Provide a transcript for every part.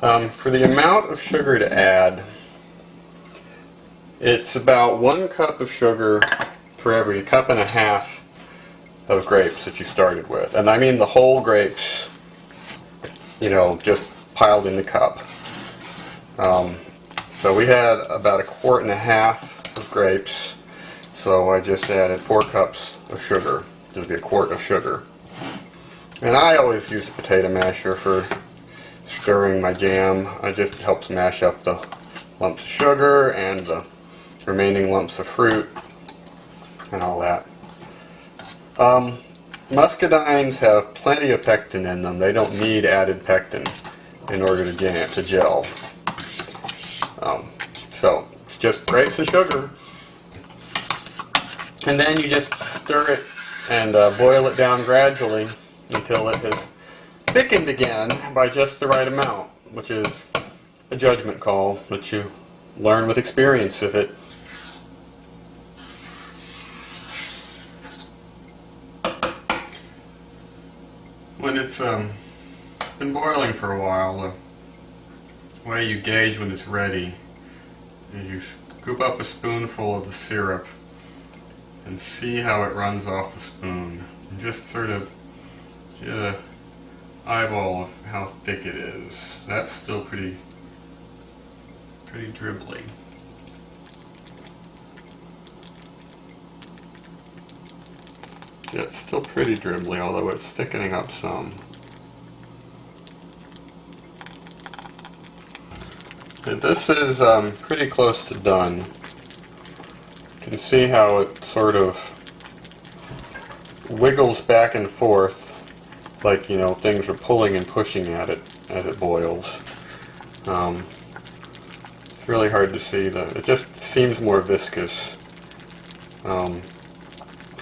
For the amount of sugar to add, it's about 1 cup of sugar for every 1.5 cups of grapes that you started with. And I mean the whole grapes, you know, just piled in the cup. So we had about 1.5 cups of grapes, so I just added 4 cups of sugar. This would be 1 quart of sugar. And I always use a potato masher for stirring my jam. It just helps mash up the lumps of sugar and the remaining lumps of fruit and all that. Muscadines have plenty of pectin in them. They don't need added pectin in order to gel. So it's just grapes and sugar. And then you just stir it and boil it down gradually until it has thickened again by just the right amount, which is a judgment call that you learn with experience. If it when it's been boiling for a while, the way you gauge when it's ready is you scoop up a spoonful of the syrup and see how it runs off the spoon. And just sort of get an eyeball of how thick it is. That's still pretty dribbly. Yeah, it's still pretty dribbly, although it's thickening up some. And this is pretty close to done. You can see how it sort of wiggles back and forth, like, you know, things are pulling and pushing at it as it boils. It's really hard to see. It just seems more viscous.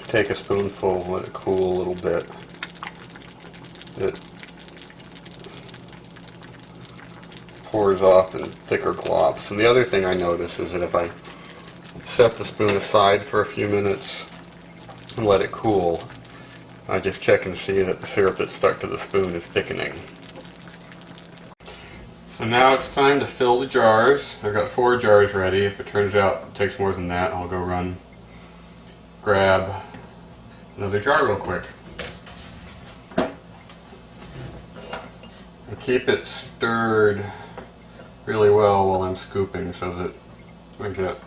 Take a spoonful, let it cool a little bit. It pours off in thicker globs. And the other thing I notice is that if I set the spoon aside for a few minutes and let it cool, I just check and see that the syrup that's stuck to the spoon is thickening. So now it's time to fill the jars. I've got 4 jars ready. If it turns out it takes more than that, I'll go grab another jar real quick. And keep it stirred really well while I'm scooping so that I get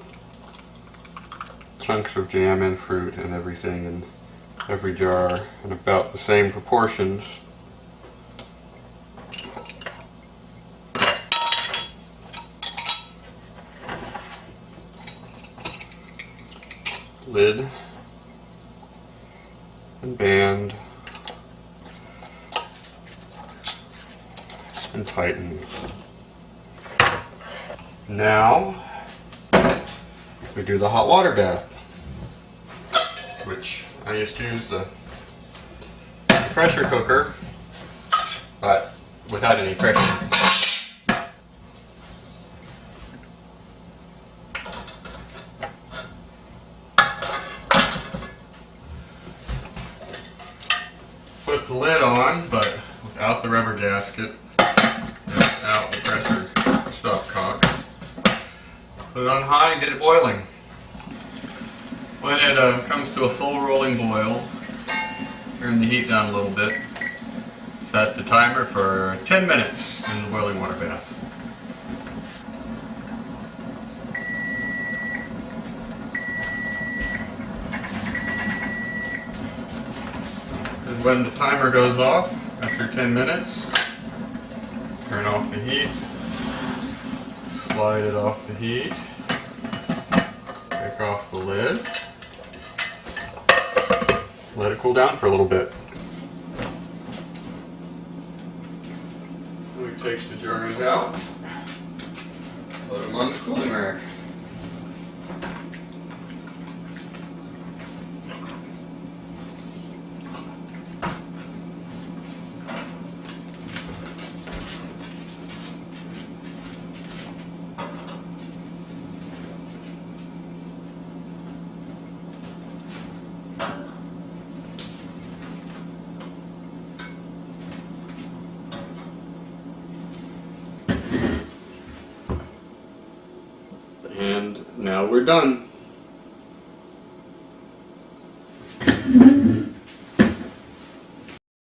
chunks of jam and fruit and everything in every jar in about the same proportions. Lid and band and tighten. Now we do the hot water bath, which I just use the pressure cooker, but without any pressure. Put the lid on, but without the rubber gasket, without the pressure stopcock. Put it on high and get it boiling. When it comes to a full rolling boil, turn the heat down a little bit. Set the timer for 10 minutes in the boiling water bath. And when the timer goes off, after 10 minutes, turn off the heat, slide it off the heat, take off the lid, let it cool down for a little bit. We take the jars out, put them on the cooling rack. Now we're done.